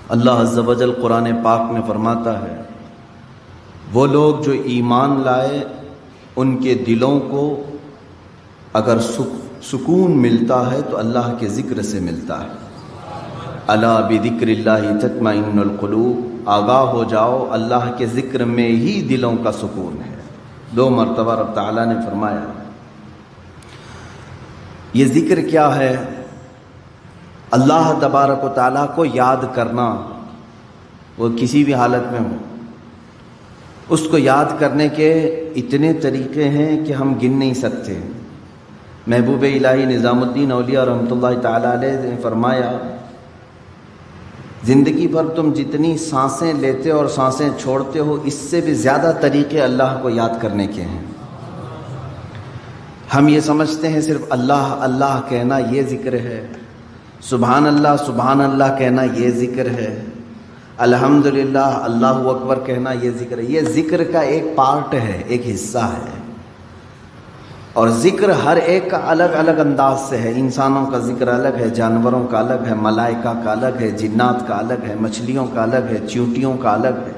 اللہ عز و جل قرآن پاک میں فرماتا ہے، وہ لوگ جو ایمان لائے ان کے دلوں کو اگر سکون ملتا ہے تو اللہ کے ذکر سے ملتا ہے۔ الا بذکر اللہ تطمئن القلوب، آگاہ ہو جاؤ اللہ کے ذکر میں ہی دلوں کا سکون ہے۔ 2 مرتبہ رب تعالیٰ نے فرمایا۔ یہ ذکر کیا ہے؟ اللہ تبارک و تعالیٰ کو یاد کرنا، وہ کسی بھی حالت میں ہو۔ اس کو یاد کرنے کے اتنے طریقے ہیں کہ ہم گن نہیں سکتے۔ محبوب الہی نظام الدین اولیاء رحمۃ اللہ تعالیٰ علیہ نے فرمایا، زندگی پر تم جتنی سانسیں لیتے اور سانسیں چھوڑتے ہو، اس سے بھی زیادہ طریقے اللہ کو یاد کرنے کے ہیں۔ ہم یہ سمجھتے ہیں صرف اللہ اللہ کہنا یہ ذکر ہے، سبحان اللہ کہنا یہ ذکر ہے، الحمدللہ اللہ اکبر کہنا یہ ذکر ہے۔ یہ ذکر کا ایک پارٹ ہے، ایک حصہ ہے، اور ذکر ہر ایک کا الگ الگ انداز سے ہے۔ انسانوں کا ذکر الگ ہے، جانوروں کا الگ ہے، ملائکہ کا الگ ہے، جنات کا الگ ہے، مچھلیوں کا الگ ہے، چیونٹیوں کا الگ ہے۔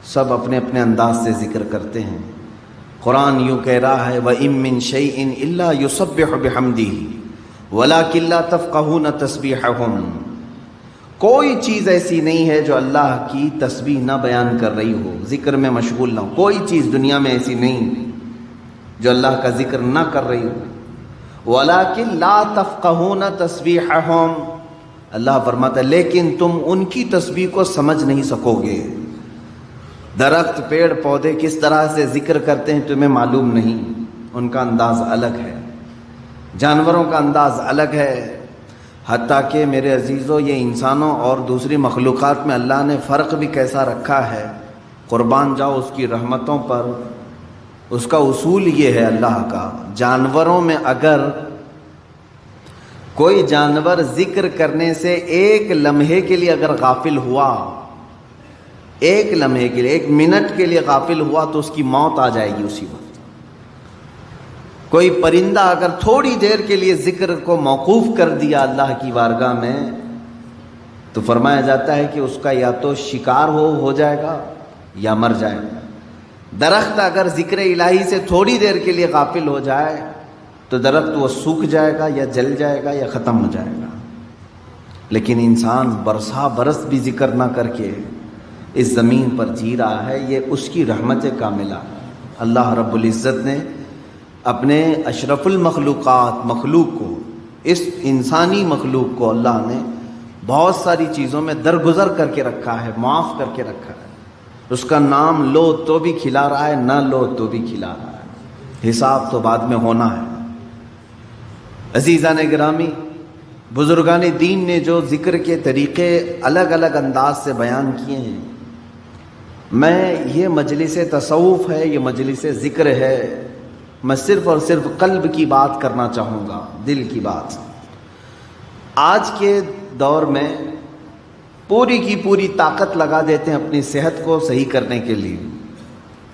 سب اپنے اپنے انداز سے ذکر کرتے ہیں۔ قرآن یوں کہہ رہا ہے، وَإِن مِّن شَيْءٍ إِلَّا يُسَبِّحُ بِحَمْدِهِ وَلَٰكِن لَّا تَفْقَهُونَ تَسْبِيحَهُمْ، کوئی چیز ایسی نہیں ہے جو اللہ کی تسبیح نہ بیان کر رہی ہو، ذکر میں مشغول نہ ہو۔ کوئی چیز دنیا میں ایسی نہیں جو اللہ کا ذکر نہ کر رہی ہو۔ وَلَٰكِن لَّا تَفْقَهُونَ تَسْبِيحَهُمْ، اللہ فرماتا ہے لیکن تم ان کی تسبیح کو سمجھ نہیں سکو گے۔ درخت، پیڑ، پودے کس طرح سے ذکر کرتے ہیں تمہیں معلوم نہیں، ان کا انداز الگ ہے، جانوروں کا انداز الگ ہے۔ حتیٰ کہ میرے عزیزو، یہ انسانوں اور دوسری مخلوقات میں اللہ نے فرق بھی کیسا رکھا ہے، قربان جاؤ اس کی رحمتوں پر۔ اس کا اصول یہ ہے اللہ کا، جانوروں میں اگر کوئی جانور ذکر کرنے سے ایک لمحے کے لیے اگر غافل ہوا، ایک لمحے کے لیے، ایک منٹ کے لیے غافل ہوا، تو اس کی موت آ جائے گی اسی وقت۔ کوئی پرندہ اگر تھوڑی دیر کے لیے ذکر کو موقوف کر دیا اللہ کی بارگاہ میں، تو فرمایا جاتا ہے کہ اس کا یا تو شکار ہو جائے گا یا مر جائے گا۔ درخت اگر ذکر الہی سے تھوڑی دیر کے لیے غافل ہو جائے تو درخت وہ سوکھ جائے گا یا جل جائے گا یا ختم ہو جائے گا۔ لیکن انسان برسا برس بھی ذکر نہ کر کے اس زمین پر جی رہا ہے، یہ اس کی رحمت کاملہ۔ اللہ رب العزت نے اپنے اشرف المخلوقات مخلوق کو، اس انسانی مخلوق کو اللہ نے بہت ساری چیزوں میں درگزر کر کے رکھا ہے، معاف کر کے رکھا ہے۔ اس کا نام لو تو بھی کھلا رہا ہے، نہ لو تو بھی کھلا رہا ہے، حساب تو بعد میں ہونا ہے۔ عزیزان گرامی، بزرگان دین نے جو ذکر کے طریقے الگ الگ انداز سے بیان کیے ہیں، یہ مجلس تصوف ہے، یہ مجلس ذکر ہے، میں صرف اور صرف قلب کی بات کرنا چاہوں گا، دل کی بات۔ آج کے دور میں پوری کی پوری طاقت لگا دیتے ہیں اپنی صحت کو صحیح کرنے کے لیے۔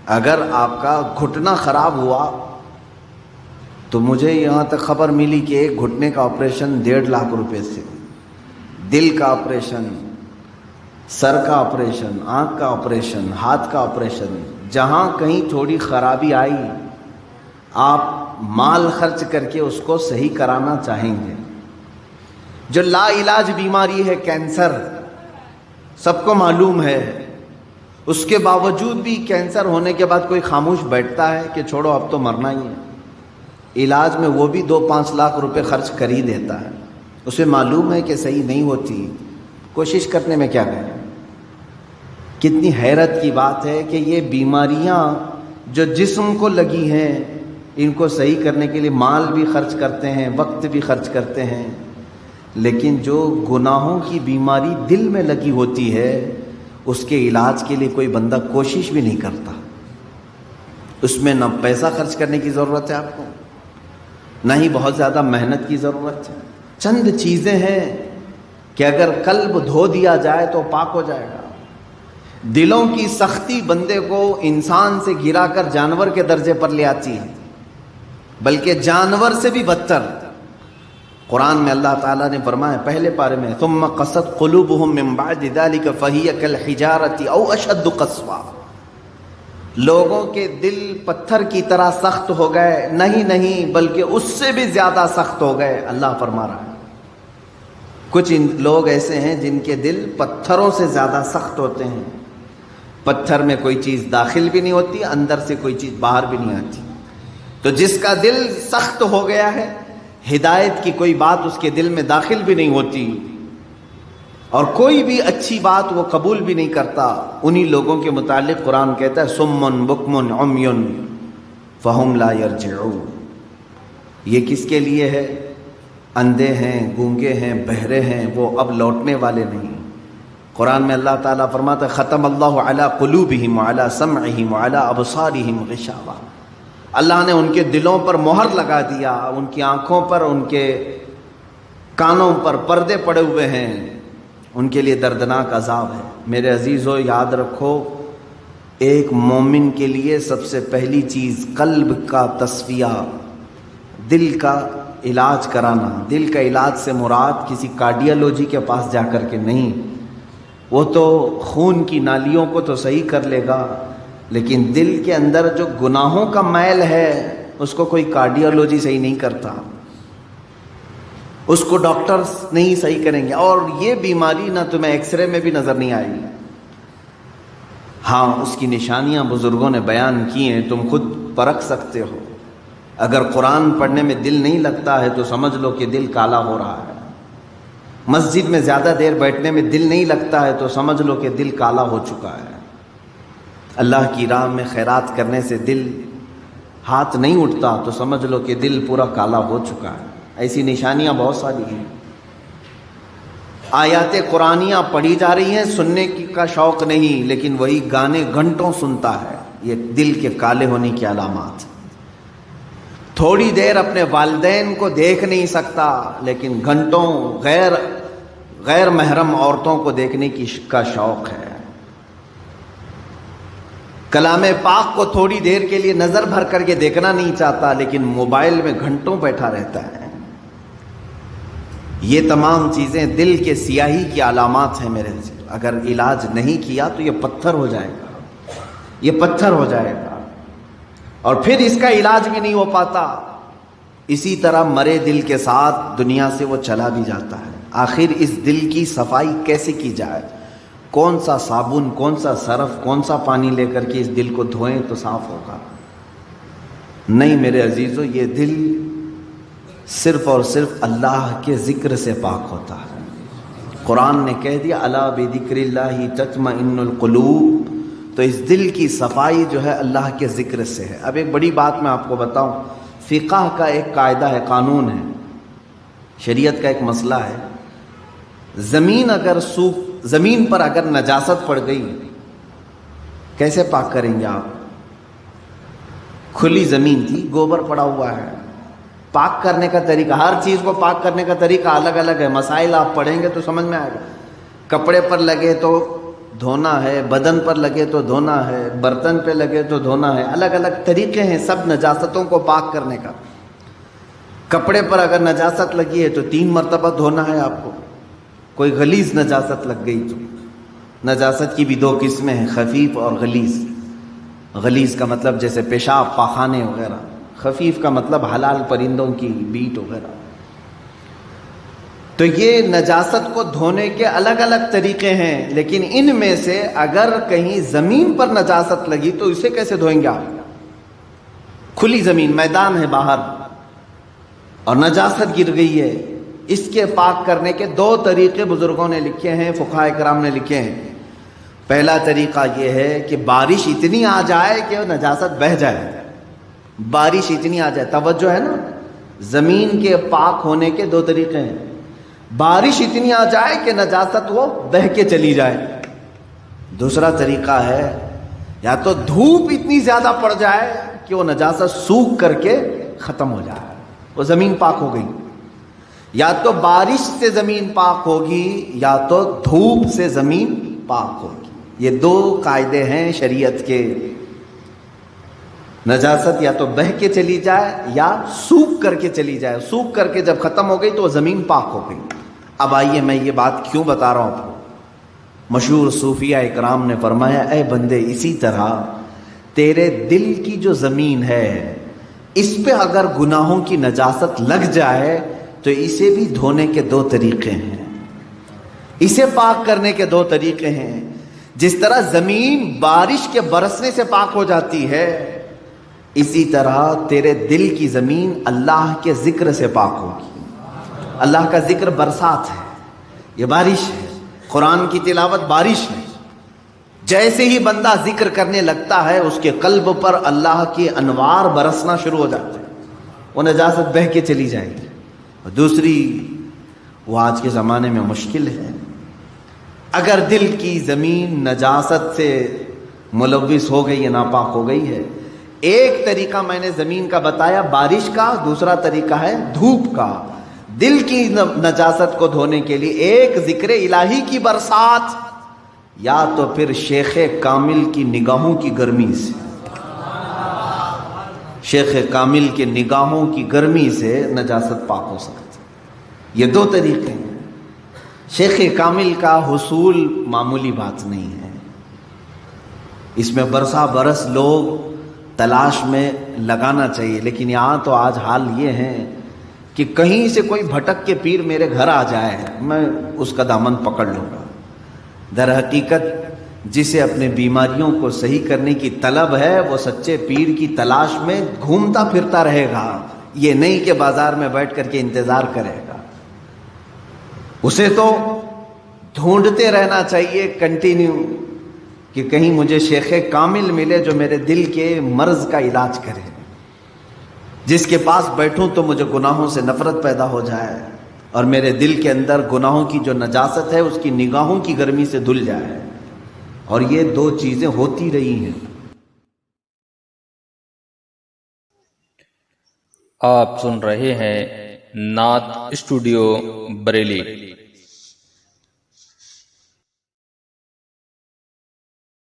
اگر آپ کا گھٹنا خراب ہوا تو مجھے یہاں تک خبر ملی کہ ایک گھٹنے کا آپریشن 1.5 لاکھ روپے سے، دل کا آپریشن، سر کا آپریشن، آنکھ کا آپریشن، ہاتھ کا آپریشن، جہاں کہیں تھوڑی خرابی آئی آپ مال خرچ کر کے اس کو صحیح کرانا چاہیں گے۔ جو لا علاج بیماری ہے کینسر، سب کو معلوم ہے، اس کے باوجود بھی کینسر ہونے کے بعد کوئی خاموش بیٹھتا ہے کہ چھوڑو اب تو مرنا ہی ہے؟ علاج میں وہ بھی 2-5 لاکھ روپے خرچ کر ہی دیتا ہے، اسے معلوم ہے کہ صحیح نہیں ہوتی، کوشش کرنے میں کیا کریں۔ کتنی حیرت کی بات ہے کہ یہ بیماریاں جو جسم کو لگی ہیں، ان کو صحیح کرنے کے لیے مال بھی خرچ کرتے ہیں، وقت بھی خرچ کرتے ہیں، لیکن جو گناہوں کی بیماری دل میں لگی ہوتی ہے اس کے علاج کے لیے کوئی بندہ کوشش بھی نہیں کرتا۔ اس میں نہ پیسہ خرچ کرنے کی ضرورت ہے آپ کو، نہ ہی بہت زیادہ محنت کی ضرورت ہے۔ چند چیزیں ہیں کہ اگر قلب دھو دیا جائے تو پاک ہو جائے گا۔ دلوں کی سختی بندے کو انسان سے گرا کر جانور کے درجے پر لے آتی ہے، بلکہ جانور سے بھی بدتر۔ قرآن میں اللہ تعالیٰ نے فرمایا پہلے پارے میں ثم قست قلوبهم من بعد ذلك فهي كالحجارة او اشد قسوا، لوگوں کے دل پتھر کی طرح سخت ہو گئے، نہیں بلکہ اس سے بھی زیادہ سخت ہو گئے۔ اللہ فرما رہا ہے کچھ لوگ ایسے ہیں جن کے دل پتھروں سے زیادہ سخت ہوتے ہیں، پتھر میں کوئی چیز داخل بھی نہیں ہوتی، اندر سے کوئی چیز باہر بھی نہیں آتی۔ تو جس کا دل سخت ہو گیا ہے، ہدایت کی کوئی بات اس کے دل میں داخل بھی نہیں ہوتی اور کوئی بھی اچھی بات وہ قبول بھی نہیں کرتا، انہی لوگوں کے متعلق قرآن کہتا ہے سم بکم عمی فہم لا یرجعون۔ یہ کس کے لیے ہے؟ اندھے ہیں، گونگے ہیں، بہرے ہیں، وہ اب لوٹنے والے نہیں۔ قرآن میں اللہ تعالیٰ فرماتا ہے ختم اللہ علی قلوبہم وعلی سمعہم وعلی ابصارہم غشاوہ، اللہ نے ان کے دلوں پر مہر لگا دیا، ان کی آنکھوں پر، ان کے کانوں پر پردے پڑے ہوئے ہیں، ان کے لیے دردناک عذاب ہے۔ میرے عزیزو یاد رکھو، ایک مومن کے لیے سب سے پہلی چیز قلب کا تصفیہ، دل کا علاج کرانا۔ دل کا علاج سے مراد کسی کارڈیالوجی کے پاس جا کر کے نہیں، وہ تو خون کی نالیوں کو تو صحیح کر لے گا، لیکن دل کے اندر جو گناہوں کا میل ہے اس کو کوئی کارڈیالوجی صحیح نہیں کرتا، اس کو ڈاکٹرز نہیں صحیح کریں گے۔ اور یہ بیماری نہ تمہیں ایکس رے میں بھی نظر نہیں آئے گی، ہاں اس کی نشانیاں بزرگوں نے بیان کی ہیں، تم خود پرکھ سکتے ہو۔ اگر قرآن پڑھنے میں دل نہیں لگتا ہے تو سمجھ لو کہ دل کالا ہو رہا ہے، مسجد میں زیادہ دیر بیٹھنے میں دل نہیں لگتا ہے تو سمجھ لو کہ دل کالا ہو چکا ہے، اللہ کی راہ میں خیرات کرنے سے دل ہاتھ نہیں اٹھتا تو سمجھ لو کہ دل پورا کالا ہو چکا ہے۔ ایسی نشانیاں بہت ساری ہیں۔ آیات قرآنیاں پڑھی جا رہی ہیں، سننے کا شوق نہیں، لیکن وہی گانے گھنٹوں سنتا ہے، یہ دل کے کالے ہونے کی علامات۔ تھوڑی دیر اپنے والدین کو دیکھ نہیں سکتا، لیکن گھنٹوں غیر محرم عورتوں کو دیکھنے کا شوق ہے۔ کلام پاک کو تھوڑی دیر کے لیے نظر بھر کر کے دیکھنا نہیں چاہتا، لیکن موبائل میں گھنٹوں بیٹھا رہتا ہے۔ یہ تمام چیزیں دل کے سیاہی کی علامات ہیں میرے عزیز۔ اگر علاج نہیں کیا تو یہ پتھر ہو جائے گا، یہ پتھر ہو جائے گا، اور پھر اس کا علاج بھی نہیں ہو پاتا۔ اسی طرح مرے دل کے ساتھ دنیا سے وہ چلا بھی جاتا ہے۔ آخر اس دل کی صفائی کیسے کی جائے؟ کون سا صابن، کون سا سرف، کون سا پانی لے کر کے اس دل کو دھوئیں تو صاف ہوگا؟ نہیں میرے عزیزو، یہ دل صرف اور صرف اللہ کے ذکر سے پاک ہوتا ہے۔ قرآن نے کہہ دیا الا بذکر اللہ تطمئن القلوب، تو اس دل کی صفائی جو ہے اللہ کے ذکر سے ہے۔ اب ایک بڑی بات میں آپ کو بتاؤں، فقہ کا ایک قاعدہ ہے، قانون ہے، شریعت کا ایک مسئلہ ہے۔ زمین پر اگر نجاست پڑ گئی کیسے پاک کریں گے آپ؟ کھلی زمین تھی، گوبر پڑا ہوا ہے، پاک کرنے کا طریقہ، ہر چیز کو پاک کرنے کا طریقہ الگ الگ ہے۔ مسائل آپ پڑھیں گے تو سمجھ میں آئے گا۔ کپڑے پر لگے تو دھونا ہے، بدن پر لگے تو دھونا ہے، برتن پہ لگے تو دھونا ہے، الگ الگ طریقے ہیں سب نجاستوں کو پاک کرنے کا۔ کپڑے پر اگر نجاست لگی ہے تو 3 مرتبہ دھونا ہے آپ کو۔ کوئی غلیظ نجاست لگ گئی تو، نجاست کی بھی 2 قسمیں ہیں، خفیف اور غلیظ۔ غلیظ کا مطلب جیسے پیشاب، پاخانے وغیرہ، خفیف کا مطلب حلال پرندوں کی بیٹ وغیرہ۔ تو یہ نجاست کو دھونے کے الگ الگ طریقے ہیں، لیکن ان میں سے اگر کہیں زمین پر نجاست لگی تو اسے کیسے دھوئیں گے آپ؟ کھلی زمین، میدان ہے باہر، اور نجاست گر گئی ہے، اس کے پاک کرنے کے 2 طریقے بزرگوں نے لکھے ہیں، فقہاء کرام نے لکھے ہیں۔ پہلا طریقہ یہ ہے کہ بارش اتنی آ جائے کہ نجاست بہہ جائے، بارش اتنی آ جائے، توجہ ہے نا، زمین کے پاک ہونے کے 2 طریقے ہیں۔ بارش اتنی آ جائے کہ نجاست وہ بہہ کے چلی جائے۔ دوسرا طریقہ ہے یا تو دھوپ اتنی زیادہ پڑ جائے کہ وہ نجاست سوکھ کر کے ختم ہو جائے، وہ زمین پاک ہو گئی۔ یا تو بارش سے زمین پاک ہوگی یا تو دھوپ سے زمین پاک ہوگی۔ یہ 2 قاعدے ہیں شریعت کے۔ نجاست یا تو بہہ کے چلی جائے یا سوکھ کر کے چلی جائے. سوکھ کر کے جب ختم ہو گئی تو زمین پاک ہو گئی. اب آئیے میں یہ بات کیوں بتا رہا ہوں آپ کو. مشہور صوفیہ اکرام نے فرمایا اے بندے اسی طرح تیرے دل کی جو زمین ہے اس پہ اگر گناہوں کی نجاست لگ جائے تو اسے بھی دھونے کے دو طریقے ہیں, اسے پاک کرنے کے دو طریقے ہیں. جس طرح زمین بارش کے برسنے سے پاک ہو جاتی ہے اسی طرح تیرے دل کی زمین اللہ کے ذکر سے پاک ہوگی. اللہ کا ذکر برسات ہے, یہ بارش ہے. قرآن کی تلاوت بارش ہے. جیسے ہی بندہ ذکر کرنے لگتا ہے اس کے قلب پر اللہ کی انوار برسنا شروع ہو جاتے ہیں, وہ نجاست بہہ کے چلی جائے گی. اور دوسری, وہ آج کے زمانے میں مشکل ہے. اگر دل کی زمین نجاست سے ملوث ہو گئی ہے, ناپاک ہو گئی ہے, ایک طریقہ میں نے زمین کا بتایا بارش کا, دوسرا طریقہ ہے دھوپ کا. دل کی نجاست کو دھونے کے لیے ایک ذکر الہی کی برسات یا تو پھر شیخ کامل کی نگاہوں کی گرمی سے, شیخ کامل کے نگاہوں کی گرمی سے نجاست پاک ہو سکتی. یہ دو طریقے ہیں. شیخ کامل کا حصول معمولی بات نہیں ہے, اس میں برسا برس لوگ تلاش میں لگانا چاہیے. لیکن یہاں تو آج حال یہ ہے کہ کہیں سے کوئی بھٹک کے پیر میرے گھر آ جائے میں اس کا دامن پکڑ لوں گا. در حقیقت جسے اپنے بیماریوں کو صحیح کرنے کی طلب ہے وہ سچے پیر کی تلاش میں گھومتا پھرتا رہے گا, یہ نہیں کہ بازار میں بیٹھ کر کے انتظار کرے گا. اسے تو ڈھونڈتے رہنا چاہیے کنٹینیو کہ کہیں مجھے شیخ کامل ملے جو میرے دل کے مرض کا علاج کرے, جس کے پاس بیٹھوں تو مجھے گناہوں سے نفرت پیدا ہو جائے اور میرے دل کے اندر گناہوں کی جو نجاست ہے اس کی نگاہوں کی گرمی سے دھل جائے. اور یہ دو چیزیں ہوتی رہی ہیں. آپ سن رہے ہیں نعت اسٹوڈیو بریلی.